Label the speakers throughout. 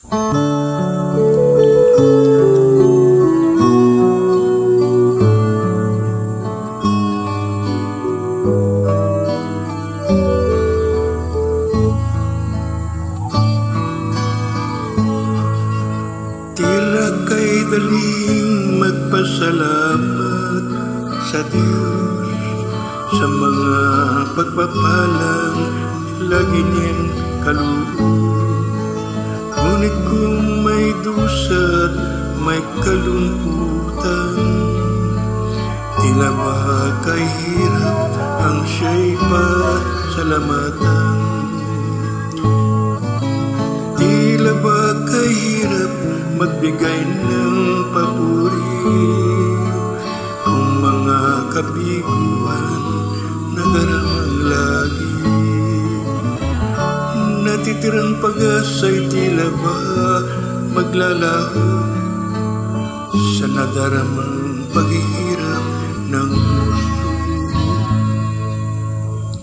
Speaker 1: Tila kay daling magpasalamat sa Diyos sa mga pagpapalang lagi niyang kaloob. Ngunit kung may dusa't may kalungkutan, tila ba kay hirap ang siya'y pasalamatan? Tila ba kay hirap magbigay ng papuri kung mga kabiguan nagaramang lagi? Natitirang pag-asa'y tila ba maglalaho sa nadaramang paghihirap ng puso?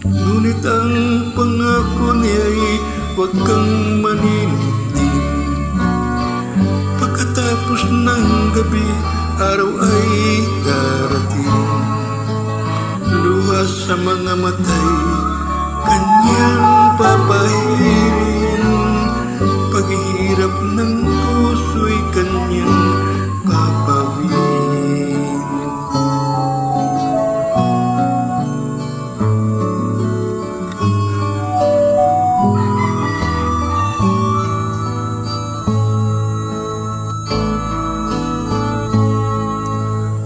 Speaker 1: Ngunit ang pangako niya'y huwag kang manindig. Pagkatapos ng gabi, araw ay darating. Luha sa mga matay, kanyang papahirin. Paghihirap ng puso'y kanyang papawin.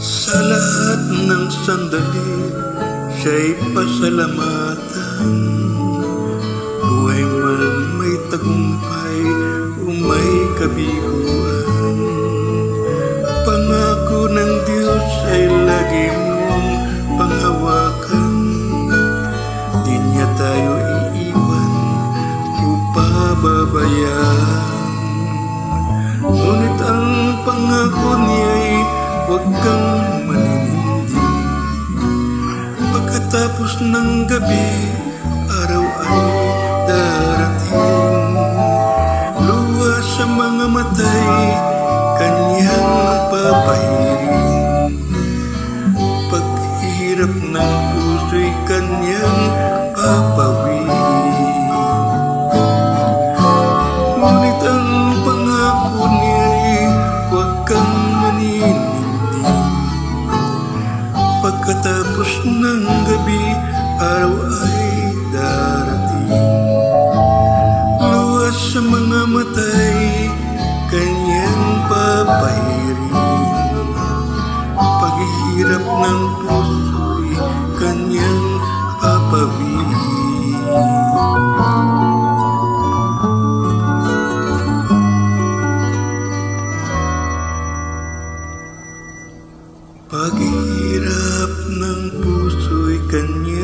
Speaker 1: Sa lahat ng sandali, siya'y pasalamatan. Buhay man may tagumpay o may kabiguan, pangako ng Diyos ay lagi mong panghawakan. Di niya tayo iiwan o pababayaan. Ngunit ang pangako niya'y huwag kang manindig. Pagkatapos ng gabi, araw ay darating. Luha sa mga matay, kanyang papahirin. Paghihirap ng puso'y kanyang papawin. Ngunit ang pangako niya'y huwag kang manindig. Pagkatapos ng gabi, araw ay darating. Luha sa mga matay, kanyang papahirin. Paghihirap ng puso'y kanyang papawin. Paghihirap ng puso'y kanya